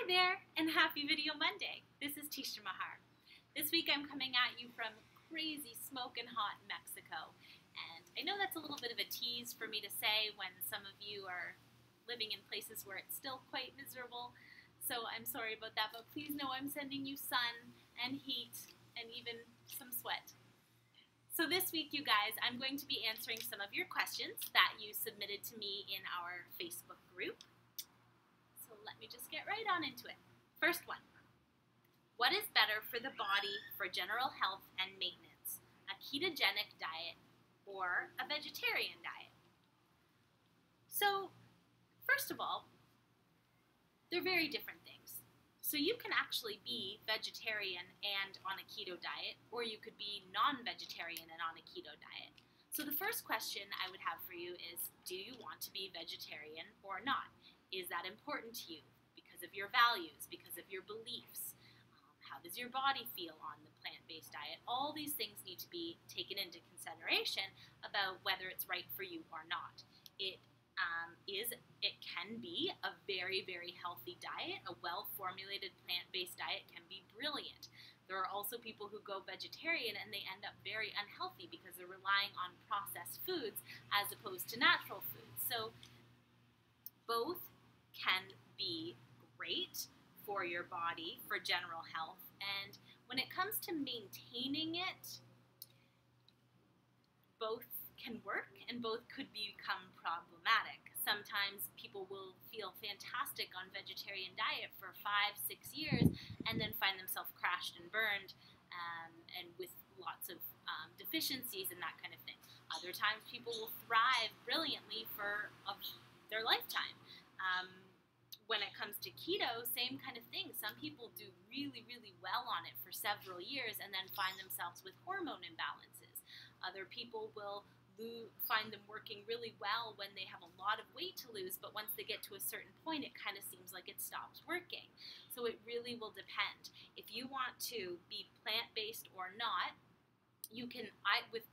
Hi there, and happy Video Monday. This is Maher. This week I'm coming at you from crazy smoking hot Mexico. And I know that's a little bit of a tease for me to say when some of you are living in places where it's still quite miserable. So I'm sorry about that, but please know I'm sending you sun and heat and even some sweat. So this week, you guys, I'm going to be answering some of your questions that you submitted to me in our Facebook group. So let me just get right on into it. First one, what is better for the body for general health and maintenance, a ketogenic diet or a vegetarian diet? So first of all, they're very different things. So you can actually be vegetarian and on a keto diet, or you could be non-vegetarian and on a keto diet. So the first question I would have for you is, do you want to be vegetarian or not? Is that important to you because of your values, because of your beliefs? How does your body feel on the plant-based diet? All these things need to be taken into consideration about whether it's right for you or not. It can be a very, very healthy diet. A well-formulated plant-based diet can be brilliant. There are also people who go vegetarian and they end up very unhealthy because they're relying on processed foods as opposed to natural foods. So both can be great for your body, for general health, and when it comes to maintaining it, both can work and both could become problematic. Sometimes people will feel fantastic on vegetarian diet for 5-6 years and then find themselves crashed and burned and with lots of deficiencies and that kind of thing. Other times people will thrive brilliantly for their lifetime. When it comes to keto, same kind of thing. Some people do really, really well on it for several years and then find themselves with hormone imbalances. Other people will find them working really well when they have a lot of weight to lose, but once they get to a certain point, it kind of seems like it stops working. So it really will depend. If you want to be plant-based or not, you can, with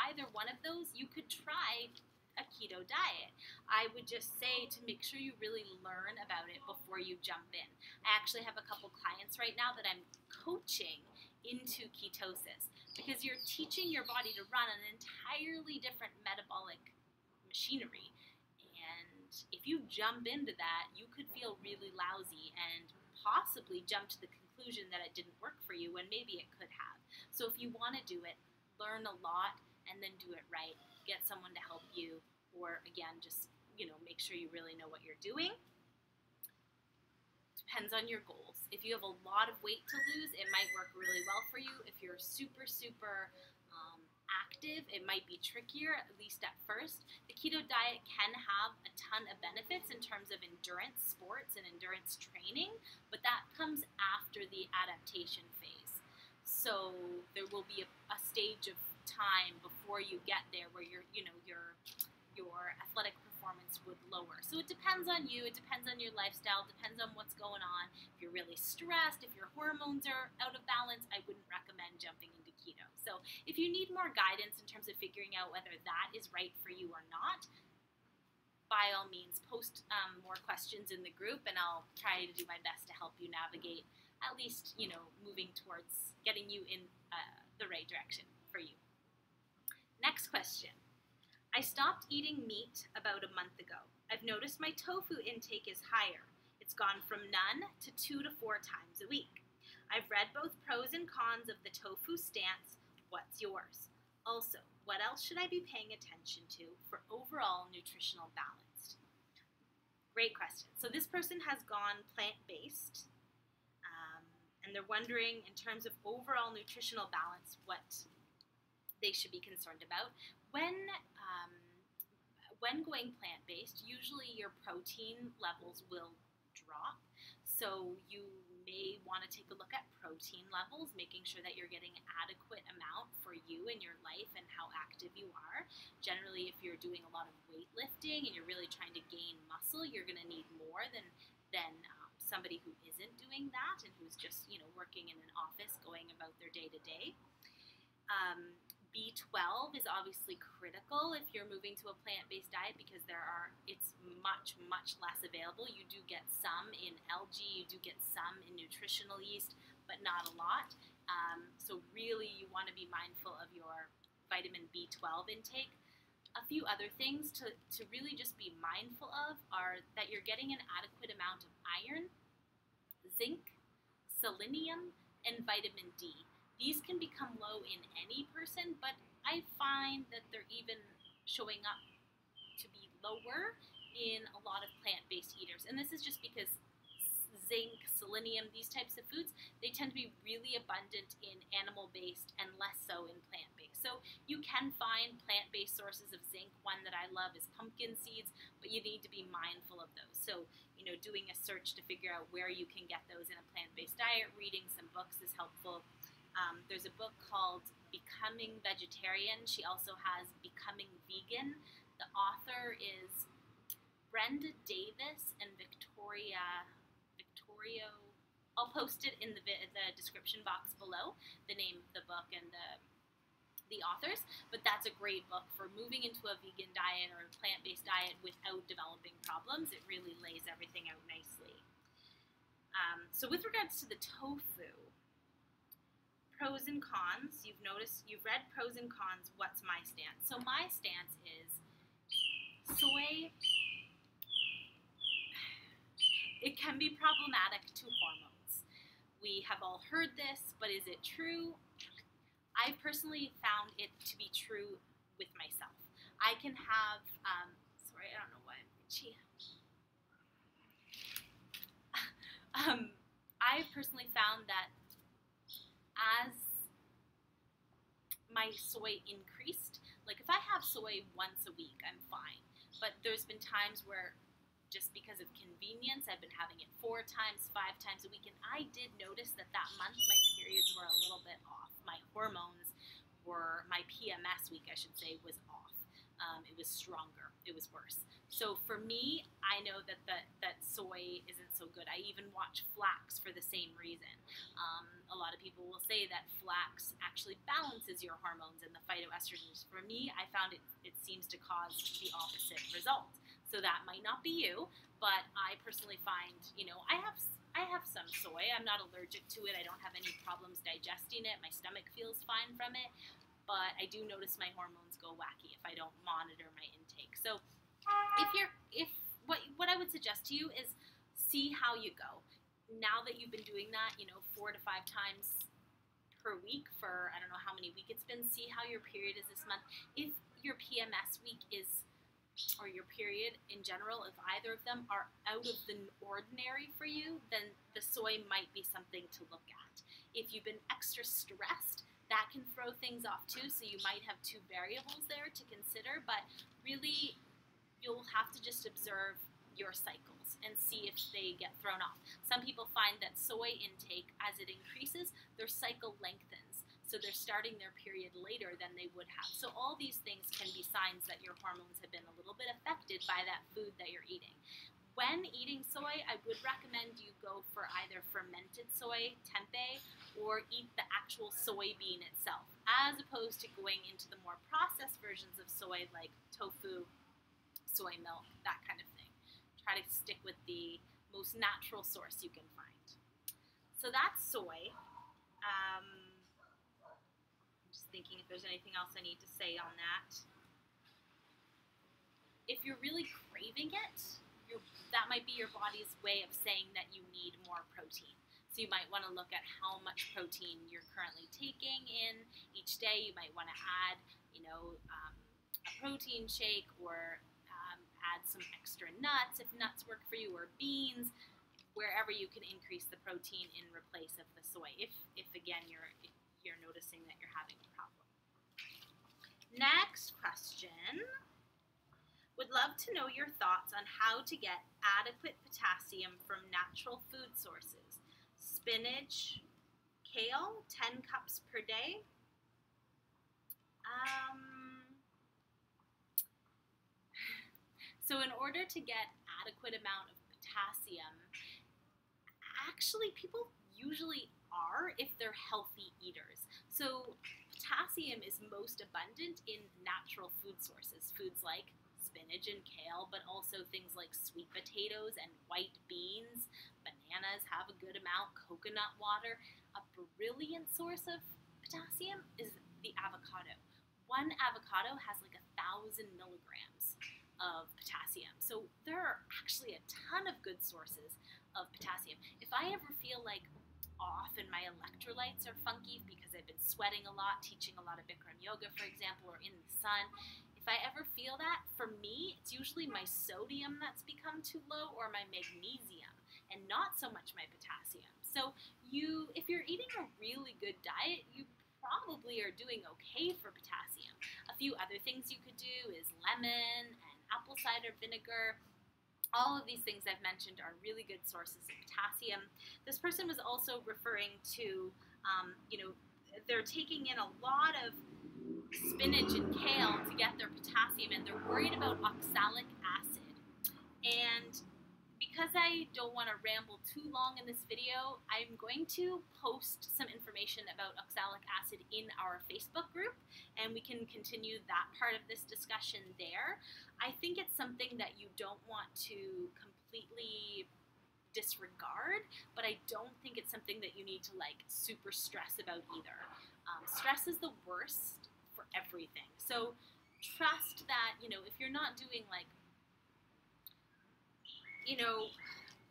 either one of those, you could try a keto diet. I would just say to make sure you really learn about it before you jump in. I actually have a couple clients right now that I'm coaching into ketosis because you're teaching your body to run an entirely different metabolic machinery. And if you jump into that, you could feel really lousy and possibly jump to the conclusion that it didn't work for you when maybe it could have. So if you want to do it, learn a lot and then do it right. Get someone to help you, or again, just, make sure you really know what you're doing. Depends on your goals. If you have a lot of weight to lose, it might work really well for you. If you're super, super active, it might be trickier, at least at first. The keto diet can have a ton of benefits in terms of endurance sports and endurance training, but that comes after the adaptation phase. So there will be a stage of time before you get there where your athletic performance would lower. So it depends on you, it depends on your lifestyle, it depends on what's going on. If you're really stressed, if your hormones are out of balance, I wouldn't recommend jumping into keto. So if you need more guidance in terms of figuring out whether that is right for you or not, by all means, post more questions in the group and I'll try to do my best to help you navigate, at least, moving towards getting you in the right direction for you. Next question. I stopped eating meat about a month ago. I've noticed my tofu intake is higher. It's gone from none to 2 to 4 times a week. I've read both pros and cons of the tofu stance. What's yours? Also, what else should I be paying attention to for overall nutritional balance? Great question. So this person has gone plant-based, and they're wondering in terms of overall nutritional balance what they should be concerned about. When going plant-based, usually your protein levels will drop. So you may want to take a look at protein levels, making sure that you're getting an adequate amount for you in your life and how active you are. Generally, if you're doing a lot of weightlifting and you're really trying to gain muscle, you're going to need more than somebody who isn't doing that and who's just, working in an office, going about their day-to-day. B12 is obviously critical if you're moving to a plant-based diet because it's much, much less available. You do get some in algae, you do get some in nutritional yeast, but not a lot. So really you want to be mindful of your vitamin B12 intake. A few other things to really just be mindful of are that you're getting an adequate amount of iron, zinc, selenium, and vitamin D. These can become low in any person, but I find that they're even showing up to be lower in a lot of plant-based eaters. And this is just because zinc, selenium, these types of foods, they tend to be really abundant in animal-based and less so in plant-based. So you can find plant-based sources of zinc. One that I love is pumpkin seeds, but you need to be mindful of those. So, doing a search to figure out where you can get those in a plant-based diet, reading some books is helpful. There's a book called Becoming Vegetarian. She also has Becoming Vegan. The author is Brenda Davis and Victorio. I'll post it in the description box below, the name of the book and the authors. But that's a great book for moving into a vegan diet or a plant-based diet without developing problems. It really lays everything out nicely. So with regards to the tofu, pros and cons, you've read pros and cons, what's my stance? So my stance is soy, it can be problematic to hormones. We have all heard this, but is it true? I personally found it to be true with myself. I can have, sorry, I don't know why I'm itchy. I've personally found that as my soy increased, like if I have soy once a week, I'm fine. But there's been times where just because of convenience, I've been having it 4 times, 5 times a week, and I did notice that month my periods were a little bit off. My hormones were, my PMS week, I should say, was off. It was stronger. It was worse. So for me, I know that soy isn't so good. I even watch flax for the same reason. A lot of people will say that flax actually balances your hormones and the phytoestrogens. For me, I found it seems to cause the opposite result. So that might not be you, but I personally find, I have some soy. I'm not allergic to it. I don't have any problems digesting it. My stomach feels fine from it. But I do notice my hormones go wacky if I don't monitor my intake. So what I would suggest to you is see how you go. Now that you've been doing that, 4 to 5 times per week for I don't know how many weeks it's been, see how your period is this month. If your PMS week is, or your period in general, if either of them are out of the ordinary for you, then the soy might be something to look at. If you've been extra stressed, that can throw things off too, so you might have 2 variables there to consider, but really you'll have to just observe your cycles and see if they get thrown off. Some people find that soy intake, as it increases, their cycle lengthens, so they're starting their period later than they would have. So all these things can be signs that your hormones have been a little bit affected by that food that you're eating. When eating soy, I would recommend you go for either fermented soy, tempeh, or eat the actual soybean itself, as opposed to going into the more processed versions of soy like tofu, soy milk, that kind of thing. Try to stick with the most natural source you can find. So that's soy. I'm just thinking if there's anything else I need to say on that. If you're really craving it, that might be your body's way of saying that you need more protein. So you might want to look at how much protein you're currently taking in each day. You might want to add, a protein shake, or add some extra nuts if nuts work for you, or beans, wherever you can increase the protein in replace of the soy. If again you're noticing that you're having a problem. Next question. Would love to know your thoughts on how to get adequate potassium from natural food sources. Spinach, kale, 10 cups per day. So in order to get adequate amount of potassium, actually people usually are if they're healthy eaters. So potassium is most abundant in natural food sources, foods like spinach and kale, but also things like sweet potatoes and white beans. Bananas have a good amount, coconut water. A brilliant source of potassium is the avocado. One avocado has like 1,000 milligrams of potassium. So there are actually a ton of good sources of potassium. If I ever feel like off and my electrolytes are funky because I've been sweating a lot, teaching a lot of Bikram yoga, for example, or in the sun, if I ever feel that, for me, it's usually my sodium that's become too low or my magnesium, and not so much my potassium. So if you're eating a really good diet, you probably are doing okay for potassium. A few other things you could do is lemon and apple cider vinegar. All of these things I've mentioned are really good sources of potassium. This person was also referring to, they're taking in a lot of spinach and kale to get their potassium, and they're worried about oxalic acid. And because I don't want to ramble too long in this video, I'm going to post some information about oxalic acid in our Facebook group, and we can continue that part of this discussion there. I think it's something that you don't want to completely disregard, but I don't think it's something that you need to super stress about either. Stress is the worst for everything. So trust that, if you're not doing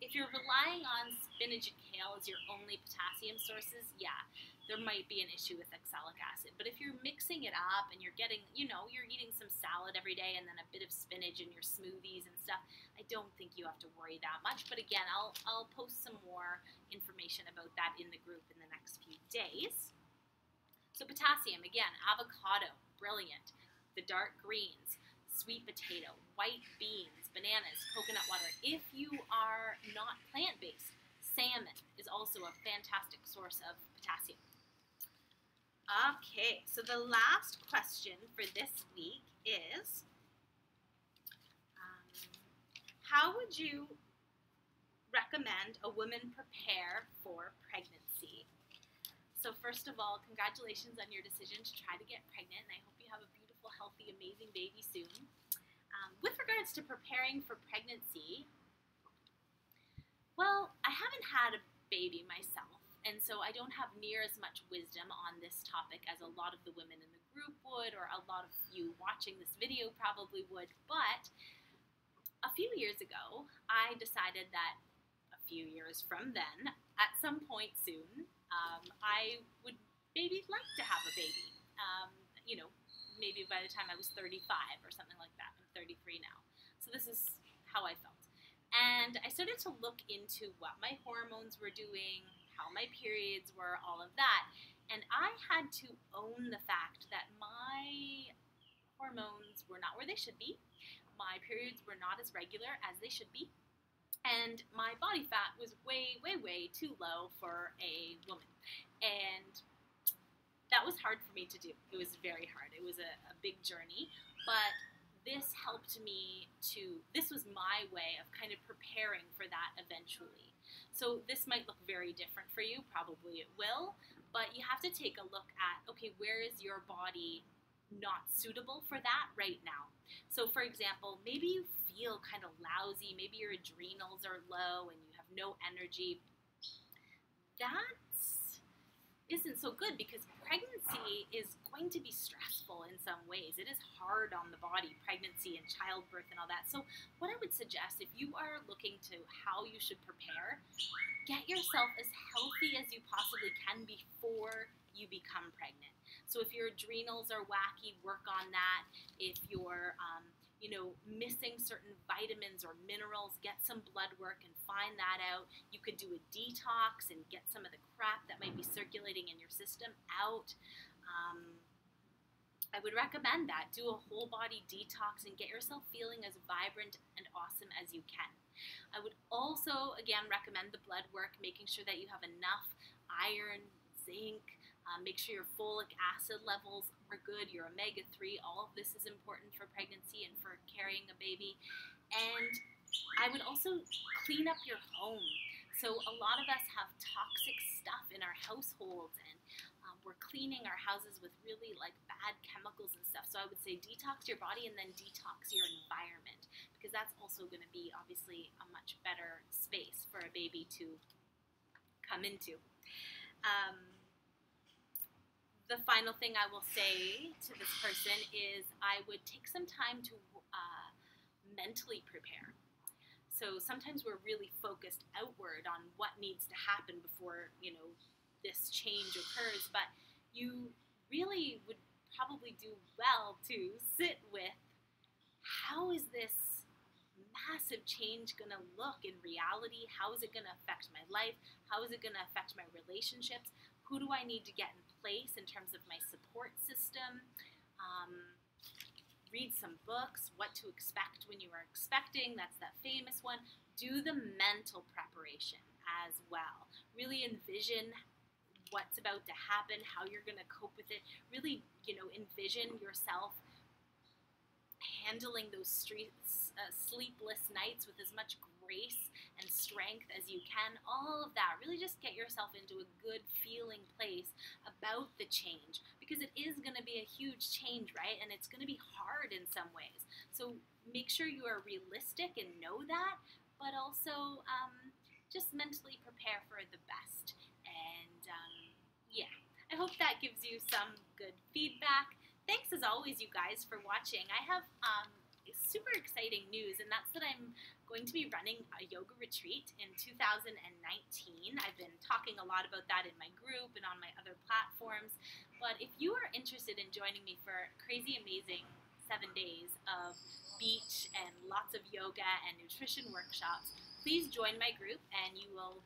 if you're relying on spinach and kale as your only potassium sources, yeah, there might be an issue with oxalic acid. But if you're mixing it up and you're getting, you're eating some salad every day and then a bit of spinach in your smoothies and stuff, I don't think you have to worry that much. But again, I'll post some more information about that in the group in the next few days. So potassium, again, avocado, brilliant. The dark greens, sweet potato, white beans, bananas, coconut water. If you are not plant-based, salmon is also a fantastic source of potassium. Okay, so the last question for this week is, how would you recommend a woman prepare for pregnancy? So first of all, congratulations on your decision to try to get pregnant, and I hope you have a beautiful, healthy, amazing baby soon. With regards to preparing for pregnancy, well, I haven't had a baby myself, and so I don't have near as much wisdom on this topic as a lot of the women in the group would, or a lot of you watching this video probably would. But a few years ago, I decided that a few years from then, at some point soon, I would maybe like to have a baby. Maybe by the time I was 35 or something like that. I'm 33 now. So this is how I felt. And I started to look into what my hormones were doing, how my periods were, all of that. And I had to own the fact that my hormones were not where they should be. My periods were not as regular as they should be. And my body fat was way, way, way too low for a woman. And that was hard for me to do. It was very hard. It was a big journey, but this helped me this was my way of kind of preparing for that eventually. So this might look very different for you, probably it will, but you have to take a look at, okay, where is your body not suitable for that right now? So for example, maybe you feel kind of lousy, maybe your adrenals are low and you have no energy. That isn't so good, because pregnancy is going to be stressful in some ways. It is hard on the body, pregnancy and childbirth and all that. So what I would suggest, if you are looking to how you should prepare, get yourself as healthy as you possibly can before you become pregnant. So if your adrenals are wacky, work on that. If you're missing certain vitamins or minerals, get some blood work and find that out. You could do a detox and get some of the crap that might be circulating in your system out. I would recommend that. Do a whole body detox and get yourself feeling as vibrant and awesome as you can. I would also, again, recommend the blood work, making sure that you have enough iron, zinc, make sure your folic acid levels are good, your omega-3, all of this is important for pregnancy and for carrying a baby. And I would also clean up your home. So a lot of us have toxic stuff in our households, and we're cleaning our houses with really like bad chemicals and stuff. So I would say detox your body and then detox your environment, because that's also going to be obviously a much better space for a baby to come into. The final thing I will say to this person is I would take some time to mentally prepare. So sometimes we're really focused outward on what needs to happen before, this change occurs, but you really would probably do well to sit with, how is this massive change going to look in reality? How is it going to affect my life? How is it going to affect my relationships? Who do I need to get in place in terms of my support system? Read some books, What to Expect When You Are Expecting, that's that famous one. Do the mental preparation as well. Really envision what's about to happen, how you're going to cope with it. Really, envision yourself handling those sleepless nights with as much grace and strength as you can. All of that, really just get yourself into a good feeling place about the change, because it is going to be a huge change, right? And it's going to be hard in some ways. So make sure you are realistic and know that, but also just mentally prepare for the best. And yeah, I hope that gives you some good feedback. Thanks as always, you guys, for watching. I have super exciting news, and that's that I'm going to be running a yoga retreat in 2019. I've been talking a lot about that in my group and on my other platforms, but if you are interested in joining me for crazy amazing 7 days of beach and lots of yoga and nutrition workshops, please join my group and you will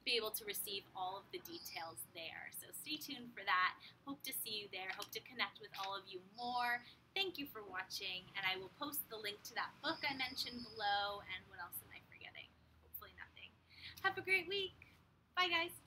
be able to receive all of the details there. So stay tuned for that. Hope to see you there. Hope to connect with all of you more. Thank you for watching, and I will post the link to that book I mentioned below. And what else am I forgetting? Hopefully nothing. Have a great week. Bye, guys.